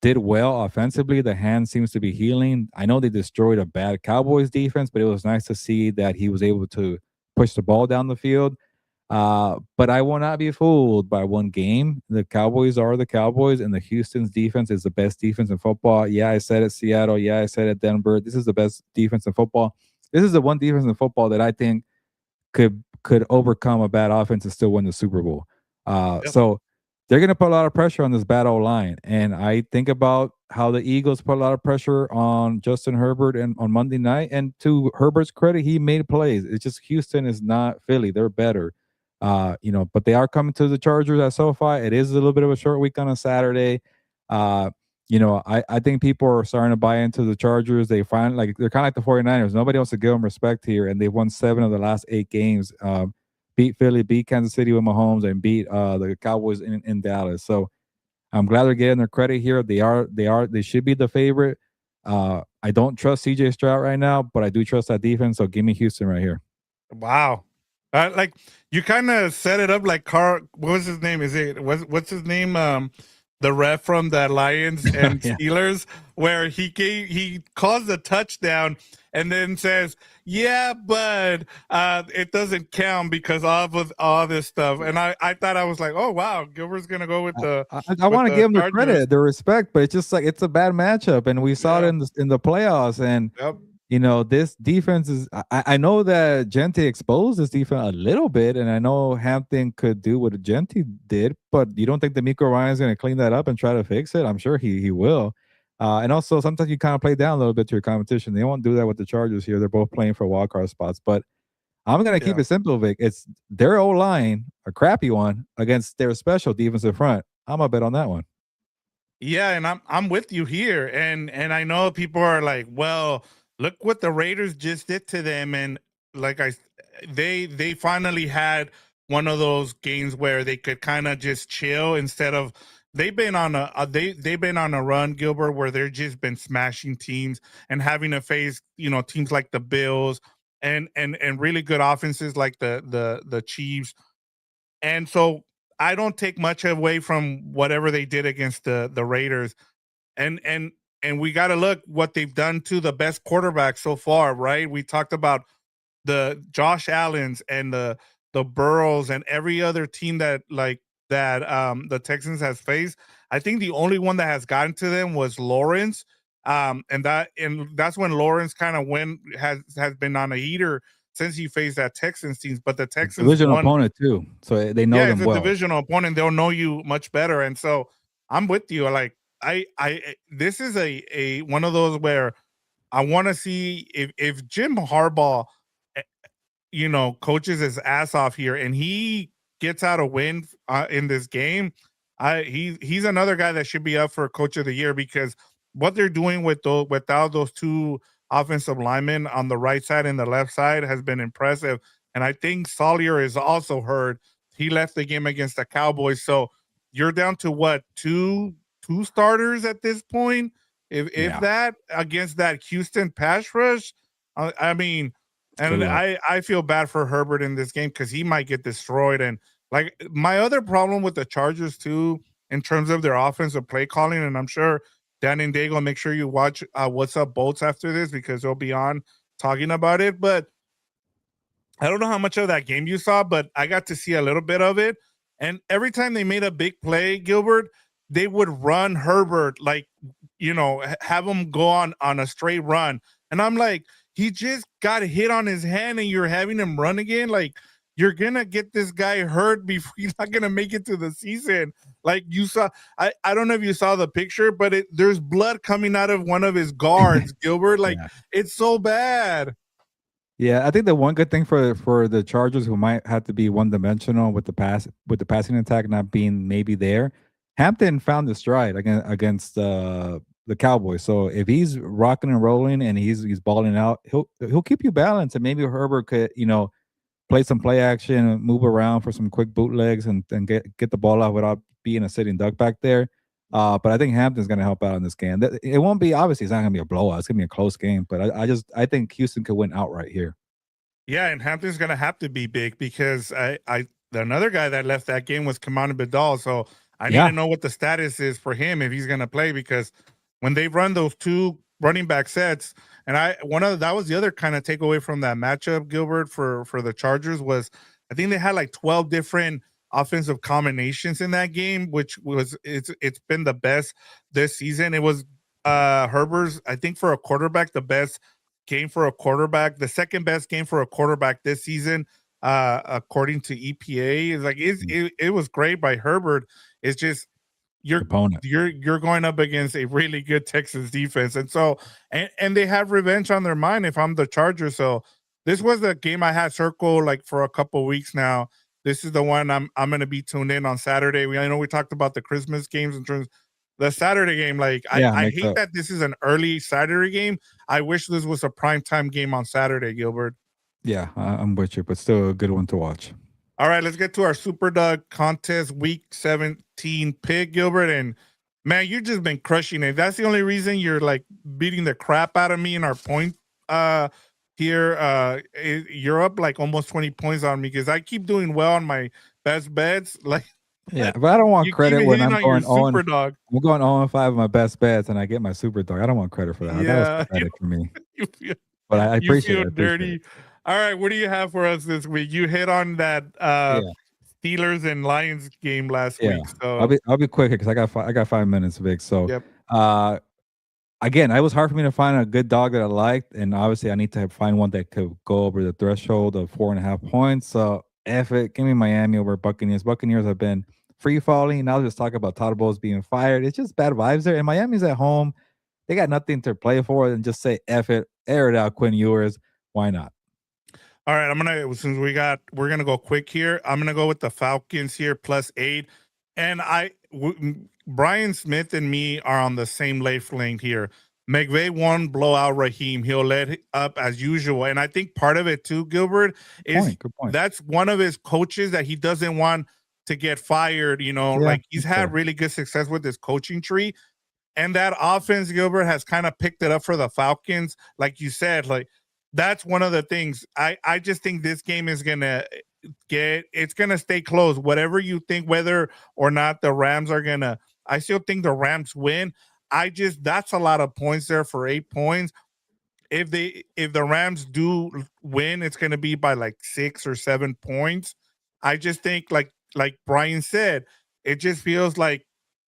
[SPEAKER 1] did well offensively. The hand seems to be healing. I know they destroyed a bad Cowboys defense, but it was nice to see that he was able to push the ball down the field. But I will not be fooled by one game. The Cowboys are the Cowboys, and the Houston's defense is the best defense in football. Yeah, I said it, Seattle. Yeah, I said it, Denver. This is the best defense in football. This is the one defense in football that I think could overcome a bad offense and still win the Super Bowl.
[SPEAKER 2] Yep.
[SPEAKER 1] So they're going to put a lot of pressure on this bad old line, and I think about how the Eagles put a lot of pressure on Justin Herbert and on Monday night. And to Herbert's credit, he made plays. It's just Houston is not Philly; they're better. But they are coming to the Chargers at SoFi. It is a little bit of a short week on a Saturday. Uh, I think people are starting to buy into the Chargers. They find like they're kind of like the 49ers. Nobody wants to give them respect here, and they've won 7 of the last 8 games. Beat Philly, beat Kansas City with Mahomes, and beat the Cowboys in Dallas. So I'm glad they're getting their credit here. They should be the favorite. I don't trust CJ Stroud right now, but I do trust that defense. So give me Houston right here.
[SPEAKER 2] Wow. Like you kind of set it up like what was his name? What's his name? The ref from the Lions and
[SPEAKER 1] Yeah.
[SPEAKER 2] Steelers, where he calls the touchdown and then says, "Yeah, but it doesn't count because of all this stuff." And I thought I was like, "Oh wow, Gilbert's gonna go with
[SPEAKER 1] I
[SPEAKER 2] with
[SPEAKER 1] want to
[SPEAKER 2] the
[SPEAKER 1] give them their
[SPEAKER 2] Chargers."
[SPEAKER 1] credit, their respect, but it's just like it's a bad matchup, and we saw it
[SPEAKER 2] Yeah.
[SPEAKER 1] in the playoffs. And
[SPEAKER 2] Yep.
[SPEAKER 1] this defense is. I know that Gente exposed this defense a little bit, and I know Hampton could do what Gente did, but you don't think D'Amico Ryan's going to clean that up and try to fix it? I'm sure he will. And also, sometimes you kind of play down a little bit to your competition. They won't do that with the Chargers here. They're both playing for wild card spots, but I'm gonna keep
[SPEAKER 2] Yeah.
[SPEAKER 1] it simple, Vic. It's their O line, a crappy one, against their special defensive front. I'm gonna bet on that one.
[SPEAKER 2] Yeah, and I'm with you here, and I know people are like, well, look what the Raiders just did to them, and like they finally had one of those games where they could kind of just chill instead of they've been on they've been on a run, Gilbert, where they've just been smashing teams and having to face teams like the Bills and really good offenses like the Chiefs, and so I don't take much away from whatever they did against the Raiders. And we got to look what they've done to the best quarterback so far, right? We talked about the Josh Allens and the Burrows and every other team that the Texans has faced. I think the only one that has gotten to them was Lawrence. And that's when Lawrence kind of has been on a heater since he faced that Texans teams, but the Texans
[SPEAKER 1] Division
[SPEAKER 2] won.
[SPEAKER 1] opponent too, so they know
[SPEAKER 2] Yeah, it's
[SPEAKER 1] them
[SPEAKER 2] a
[SPEAKER 1] well.
[SPEAKER 2] divisional opponent. They'll know you much better. And so I'm with you. Like this is a one of those where I want to see if Jim Harbaugh, eh, coaches his ass off here and he gets out a win in this game. He's another guy that should be up for coach of the year because what they're doing without those two offensive linemen on the right side and the left side has been impressive. And I think Sawyer is also hurt. He left the game against the Cowboys, so you're down to what two starters at this point, if
[SPEAKER 1] Yeah,
[SPEAKER 2] that against that Houston pass rush. I mean,
[SPEAKER 1] good
[SPEAKER 2] and
[SPEAKER 1] luck.
[SPEAKER 2] I feel bad for Herbert in this game because he might get destroyed. And like my other problem with the Chargers too, in terms of their offensive play calling, and I'm sure Dan and Dago, make sure you watch What's Up Bolts after this because they'll be on talking about it. But I don't know how much of that game you saw, but I got to see a little bit of it. And every time they made a big play, Gilbert, they would run Herbert like, have him go on a straight run. And I'm like, he just got hit on his hand and you're having him run again. Like, you're gonna get this guy hurt before he's not gonna make it to the season. Like you saw, I don't know if you saw the picture, but there's blood coming out of one of his guards, Gilbert. Like
[SPEAKER 1] Yeah.
[SPEAKER 2] it's so bad.
[SPEAKER 1] Yeah, I think the one good thing for the Chargers who might have to be one dimensional with the passing attack not being maybe there, Hampton found the stride against the Cowboys. So if he's rocking and rolling and he's balling out, he'll keep you balanced, and maybe Herbert could play some play action, move around for some quick bootlegs, and get the ball out without being a sitting duck back there. But I think Hampton's going to help out in this game. It won't be, obviously it's not going to be a blowout. It's going to be a close game, but I think Houston could win outright here.
[SPEAKER 2] Yeah, and Hampton's gonna have to be big because I another guy that left that game was Kamani Bedal. So I need
[SPEAKER 1] Yeah,
[SPEAKER 2] to know what the status is for him if he's gonna play because when they run those two running back sets, and that was the other kind of takeaway from that matchup, Gilbert, for the Chargers was I think they had like 12 different offensive combinations in that game, which was it's been the best this season. It was Herbert's, I think for a quarterback, the best game for a quarterback, the second best game for a quarterback this season, according to EPA. Is like it was great by Herbert. It's just you're
[SPEAKER 1] opponent.
[SPEAKER 2] you're going up against a really good Texas defense, and so and they have revenge on their mind. If I'm the Chargers, so this was the game I had circled like for a couple weeks now. this is the one I'm gonna be tuned in on Saturday. I know we talked about the Christmas games in terms the Saturday game. Like
[SPEAKER 1] Yeah,
[SPEAKER 2] I
[SPEAKER 1] makes
[SPEAKER 2] hate
[SPEAKER 1] up.
[SPEAKER 2] that this is an early Saturday game. I wish this was a primetime game on Saturday, Gilbert.
[SPEAKER 1] Yeah, I'm with you, but still a good one to watch.
[SPEAKER 2] All right, let's get to our Super Dog contest week 17 pick, Gilbert. And man, you've just been crushing it. That's the only reason you're like beating the crap out of me in our point here. You're up like almost 20 points on me because I keep doing well on my best bets. Like,
[SPEAKER 1] Yeah,
[SPEAKER 2] but
[SPEAKER 1] but I don't want
[SPEAKER 2] you keep
[SPEAKER 1] credit when
[SPEAKER 2] hitting
[SPEAKER 1] I'm
[SPEAKER 2] on your
[SPEAKER 1] going
[SPEAKER 2] Super Dog.
[SPEAKER 1] I'm going 0 and 5 with my best bets, and I get my super dog. I don't want credit for that. That was
[SPEAKER 2] Yeah,
[SPEAKER 1] pathetic for me,
[SPEAKER 2] you feel
[SPEAKER 1] but I
[SPEAKER 2] you
[SPEAKER 1] appreciate it.
[SPEAKER 2] feel
[SPEAKER 1] I appreciate it.
[SPEAKER 2] dirty. All right, what do you have for us this week? You hit on that
[SPEAKER 1] Yeah,
[SPEAKER 2] Steelers and Lions game last
[SPEAKER 1] yeah.
[SPEAKER 2] week. So
[SPEAKER 1] I'll be quick because I got 5 minutes, Vic. So,
[SPEAKER 2] yep.
[SPEAKER 1] uh, again, it was hard for me to find a good dog that I liked, and obviously, I need to find one that could go over the threshold of 4.5 points. So, F it, give me Miami over Buccaneers. Buccaneers have been free falling. Now, just talk about Todd Bowles being fired. It's just bad vibes there. And Miami's at home. They got nothing to play for, and just say F it, air it out, Quinn Ewers. Why not?
[SPEAKER 2] All right, since we're gonna go quick here. I'm gonna go with the Falcons here +8, and Brian Smith and me are on the same wavelength here. McVay won't blow out Raheem. He'll let up as usual, and I think part of it too, Gilbert, is
[SPEAKER 1] Good point.
[SPEAKER 2] that's one of his coaches that he doesn't want to get fired. You know,
[SPEAKER 1] Yeah,
[SPEAKER 2] like he's
[SPEAKER 1] that's
[SPEAKER 2] had
[SPEAKER 1] fair.
[SPEAKER 2] really good success with his coaching tree, and that offense, Gilbert, has kind of picked it up for the Falcons. Like you said, like that's one of the things. I just think this game is gonna it's gonna stay close. Whatever you think, whether or not the Rams are gonna, I still think the Rams win. That's a lot of points there for 8 points. If the Rams do win, it's going to be by like 6 or 7 points. I just think like Brian said, it just feels like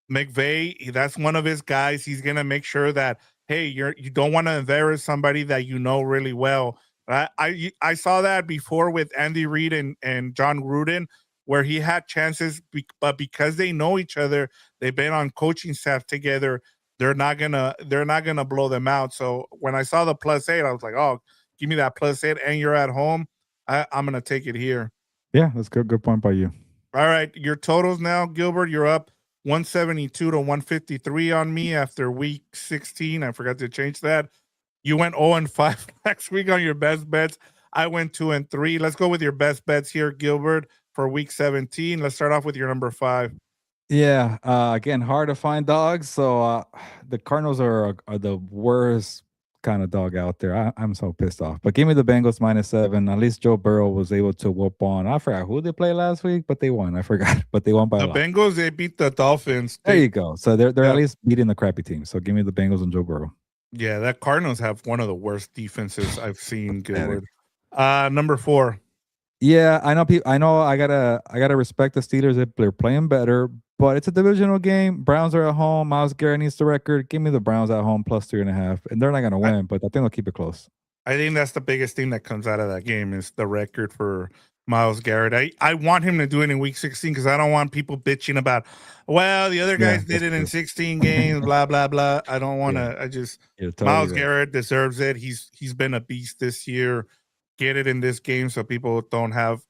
[SPEAKER 2] McVay, that's one of his guys. He's going to make sure that hey, you don't want to embarrass somebody that you know really well. I saw that before with Andy Reid and John Gruden, where he had chances, but because they know each other, they've been on coaching staff together, they're not gonna blow them out. So when I saw the +8, I was like, oh, give me that +8, and you're at home. I'm gonna take it here.
[SPEAKER 1] Yeah, that's good. Good point by you.
[SPEAKER 2] All right, your totals now, Gilbert. You're up 172 to 153 on me after week 16. I forgot to change that. You went 0 and 5 last week on your best bets. I went 2 and 3. Let's go with your best bets here, Gilbert, for week 17. Let's start off with your number 5.
[SPEAKER 1] Yeah, again, hard to find dogs. So the Cardinals are the worst kind of dog out there. I'm so pissed off. But give me the Bengals -7. At least Joe Burrow was able to whoop on. I forgot who they played last week, but they won. I forgot, but they won by a
[SPEAKER 2] The
[SPEAKER 1] lot.
[SPEAKER 2] Bengals, they beat the Dolphins.
[SPEAKER 1] There you go. So they're at
[SPEAKER 2] Yeah,
[SPEAKER 1] least beating the crappy team. So give me the Bengals and Joe Burrow.
[SPEAKER 2] yeah, that Cardinals have one of the worst defenses I've seen,
[SPEAKER 1] Pathetic.
[SPEAKER 2] Gilbert. Number 4.
[SPEAKER 1] Yeah, I know. I know. I gotta respect the Steelers if they're playing better, but it's a divisional game. Browns are at home. Miles Garrett needs the record. Give me the Browns at home +3.5, and they're not gonna win, but I think they'll keep it close.
[SPEAKER 2] I think that's the biggest thing that comes out of that game is the record for Miles Garrett. I want him to do it in week 16 because I don't want people bitching about, well, the other
[SPEAKER 1] Yeah,
[SPEAKER 2] guys did
[SPEAKER 1] that's
[SPEAKER 2] it in
[SPEAKER 1] true.
[SPEAKER 2] 16 games, blah, blah, blah. I don't want
[SPEAKER 1] Yeah,
[SPEAKER 2] to. I just,
[SPEAKER 1] you're totally
[SPEAKER 2] Miles
[SPEAKER 1] right.
[SPEAKER 2] Garrett deserves it. He's been a beast this year. Get it in this game so people don't have,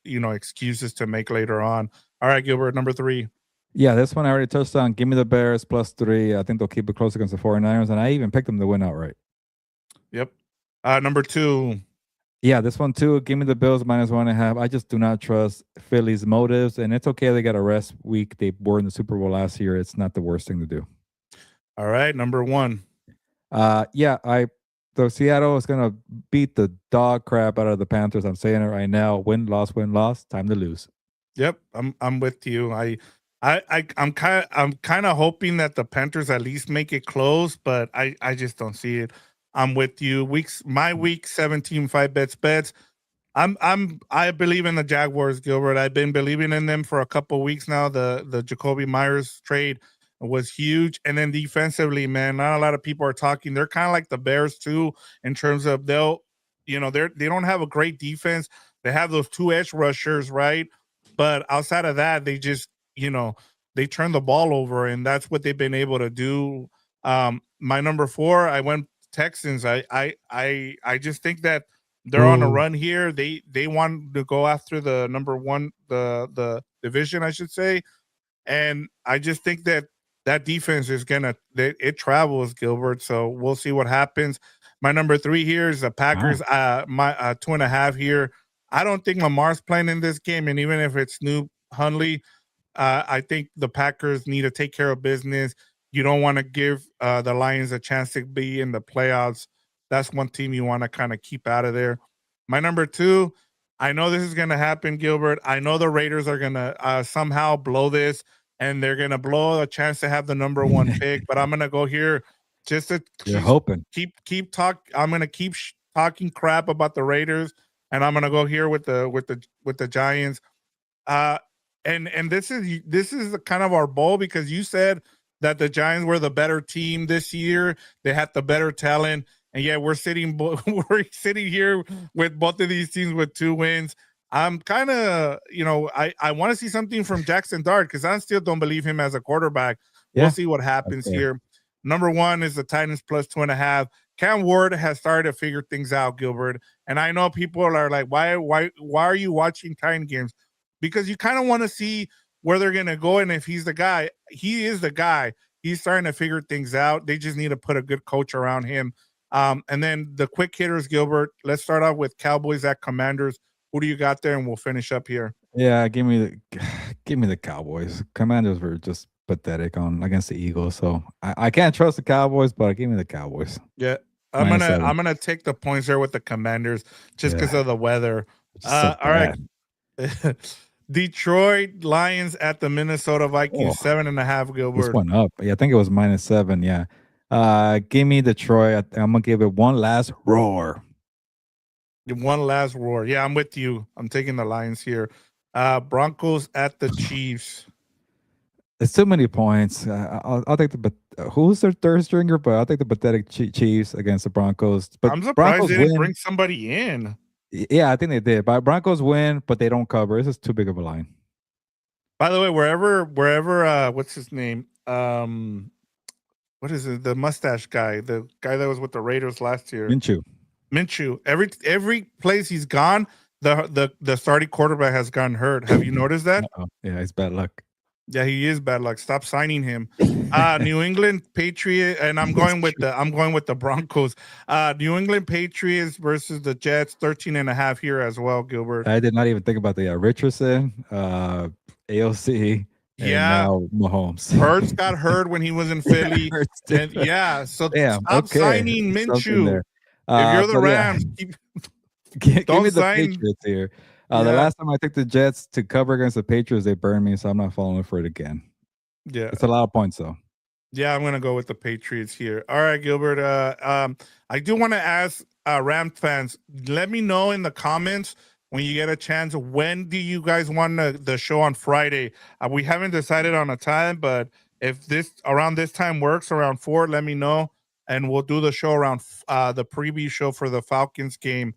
[SPEAKER 2] excuses to make later on. All right, Gilbert, number 3.
[SPEAKER 1] Yeah, this one I already touched on. Give me the Bears +3. I think they'll keep it close against the 49ers, and I even picked them to win outright.
[SPEAKER 2] Yep. Number 2.
[SPEAKER 1] Yeah, this one too. Give me the Bills -1.5. I just do not trust Philly's motives, and it's okay they got a rest week. They were in the Super Bowl last year. It's not the worst thing to do.
[SPEAKER 2] All right, number 1.
[SPEAKER 1] Yeah, the Seattle is gonna beat the dog crap out of the Panthers. I'm saying it right now. Win, loss, win, loss. Time to lose.
[SPEAKER 2] Yep, I'm with you. I'm kind of hoping that the Panthers at least make it close, but I just don't see it. I'm with you. My week 17 5 bets. I believe in the Jaguars, Gilbert. I've been believing in them for a couple weeks now. The Jacoby Myers trade was huge, and then defensively, man, not a lot of people are talking. They're kind of like the Bears too, in terms of they don't have a great defense. They have those two edge rushers, right? But outside of that, they just they turn the ball over, and that's what they've been able to do. My number 4, I went Texans. I just think that They're on a
[SPEAKER 1] Ooh.
[SPEAKER 2] run here. They want to go after the number one, the division, I should say. And I just think that that defense is it travels, Gilbert. So we'll see what happens. My number three here is the
[SPEAKER 1] Wow.
[SPEAKER 2] Packers. My 2.5 here. I don't think Lamar's playing in this game, and even if it's Snoop Hundley, I think the Packers need to take care of business. You don't want to give the Lions a chance to be in the playoffs. That's one team you want to kind of keep out of there. My number two, I know this is going to happen, Gilbert. I know the Raiders are going to somehow blow this and they're going to blow a chance to have the number one pick. But I'm going to go here just to
[SPEAKER 1] You're hoping.
[SPEAKER 2] keep talk. I'm going to keep talking crap about the Raiders, and I'm going to go here with the Giants. Uh, and this is kind of our bowl because you said that the Giants were the better team this year. They had the better talent, and yet we're sitting here with both of these teams with 2 wins. I'm kind of, I want to see something from Jackson Dart because I still don't believe him as a quarterback. We'll
[SPEAKER 1] Yeah.
[SPEAKER 2] see what happens
[SPEAKER 1] Okay.
[SPEAKER 2] here. Number one is the Titans plus 2.5. Cam Ward has started to figure things out, Gilbert. And I know people are like, why are you watching Titan games? Because you kind of want to see where they're going to go. And if he's the guy, he is the guy. He's starting to figure things out. They just need to put a good coach around him. And then the quick hitters, Gilbert. Let's start off with Cowboys at Commanders. Who do you got there? And we'll finish up here.
[SPEAKER 1] Yeah, give me the Cowboys. Commanders were just pathetic on against the Eagles, so I can't trust the Cowboys, but give me the Cowboys.
[SPEAKER 2] Yeah. I'm
[SPEAKER 1] Minus
[SPEAKER 2] gonna
[SPEAKER 1] 7.
[SPEAKER 2] I'm gonna take the points there with the Commanders just because
[SPEAKER 1] Yeah,
[SPEAKER 2] of the weather.
[SPEAKER 1] it's just so
[SPEAKER 2] All right.
[SPEAKER 1] bad.
[SPEAKER 2] Detroit Lions at the Minnesota
[SPEAKER 1] Oh,
[SPEAKER 2] Vikings, 7.5,
[SPEAKER 1] this
[SPEAKER 2] Gilbert.
[SPEAKER 1] went up. Yeah, I think it was -7. Yeah. Give me Detroit. I'm gonna give it one last roar.
[SPEAKER 2] One last roar. Yeah, I'm with you. I'm taking the Lions here. Broncos at the Chiefs.
[SPEAKER 1] It's too many points. I'll take the but who's their third stringer? But I'll take the pathetic Chiefs against the Broncos. But
[SPEAKER 2] I'm surprised
[SPEAKER 1] Broncos
[SPEAKER 2] they didn't
[SPEAKER 1] win.
[SPEAKER 2] bring somebody in.
[SPEAKER 1] Yeah, I think they did. But Broncos win, but they don't cover. This is too big of a line.
[SPEAKER 2] By the way, wherever what's his name? What is it? The mustache guy, the guy that was with the Raiders last year.
[SPEAKER 1] Minshew.
[SPEAKER 2] Minshew. Every place he's gone, the starting quarterback has gotten hurt. Have you noticed that?
[SPEAKER 1] Uh-oh. Yeah, it's bad luck.
[SPEAKER 2] Yeah, he is bad luck. Stop signing him. New England Patriot, and I'm
[SPEAKER 1] It's
[SPEAKER 2] going with
[SPEAKER 1] true.
[SPEAKER 2] the Broncos. New England Patriots versus the Jets, 13.5 here as well, Gilbert.
[SPEAKER 1] I did not even think about the Richardson, AOC, and
[SPEAKER 2] Yeah,
[SPEAKER 1] now Mahomes.
[SPEAKER 2] Hurts got hurt when he was in Philly.
[SPEAKER 1] Hurts too.
[SPEAKER 2] And yeah, so
[SPEAKER 1] Damn.
[SPEAKER 2] stop
[SPEAKER 1] Okay.
[SPEAKER 2] signing
[SPEAKER 1] There's something
[SPEAKER 2] Minshew.
[SPEAKER 1] there.
[SPEAKER 2] If you're the
[SPEAKER 1] But yeah,
[SPEAKER 2] Rams,
[SPEAKER 1] give me
[SPEAKER 2] don't
[SPEAKER 1] the
[SPEAKER 2] sign.
[SPEAKER 1] Patriots here. The
[SPEAKER 2] Yeah,
[SPEAKER 1] last time I took the Jets to cover against the Patriots, they burned me, so I'm not falling for it again.
[SPEAKER 2] yeah.
[SPEAKER 1] It's a lot of points, though.
[SPEAKER 2] Yeah, I'm gonna go with the Patriots here. All right, Gilbert. I do want to ask Rams fans. Let me know in the comments when you get a chance. When do you guys want the show on Friday? We haven't decided on a time, but if this around this time works, around 4, let me know, and we'll do the show around the preview show for the Falcons game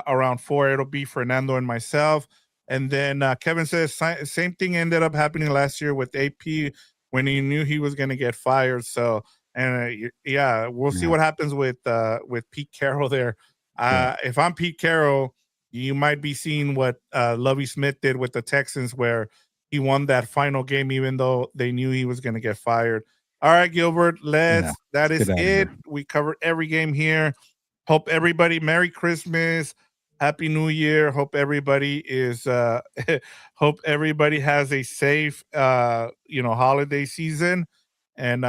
[SPEAKER 2] around 4. It'll be Fernando and myself. And then Kevin says same thing ended up happening last year with AP when he knew he was going to get fired. So, and yeah, we'll see
[SPEAKER 1] Yeah.
[SPEAKER 2] what happens with Pete Carroll there.
[SPEAKER 1] Right.
[SPEAKER 2] If I'm Pete Carroll, you might be seeing what Lovie Smith did with the Texans, where he won that final game, even though they knew he was going to get fired. All right, Gilbert,
[SPEAKER 1] Yeah.
[SPEAKER 2] that
[SPEAKER 1] Let's
[SPEAKER 2] is
[SPEAKER 1] get out of
[SPEAKER 2] it.
[SPEAKER 1] here.
[SPEAKER 2] We covered every game here. Hope everybody Merry Christmas. Happy New Year. Hope everybody is hope everybody has a safe holiday season. And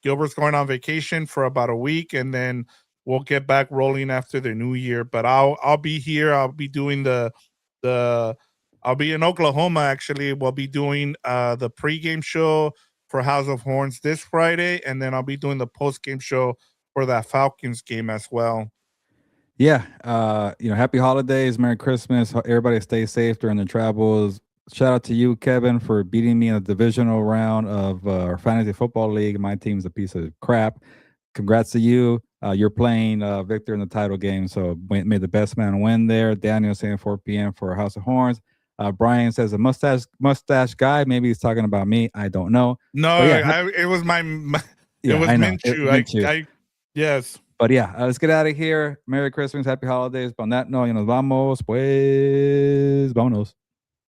[SPEAKER 2] Gilbert's going on vacation for about a week, and then we'll get back rolling after the new year. But I'll be here. I'll be doing the I'll be in Oklahoma actually. We'll be doing the pregame show for House of Horns this Friday, and then I'll be doing the postgame show for that Falcons game as well.
[SPEAKER 1] Yeah. Happy holidays, Merry Christmas. Everybody stay safe during the travels. Shout out to you, Kevin, for beating me in a divisional round of our fantasy football league. My team's a piece of crap. Congrats to you. You're playing Victor in the title game, so may the best man win there. Daniel saying 4 p.m. for House of Horns. Brian says a mustache guy. Maybe he's talking about me. I don't know.
[SPEAKER 2] No,
[SPEAKER 1] But yeah,
[SPEAKER 2] it was it
[SPEAKER 1] yeah,
[SPEAKER 2] was
[SPEAKER 1] I know.
[SPEAKER 2] Minshew.
[SPEAKER 1] Minshew.
[SPEAKER 2] I yes.
[SPEAKER 1] But yeah, let's get out of here. Merry Christmas, happy holidays. On that note, y nos vamos, pues, vámonos.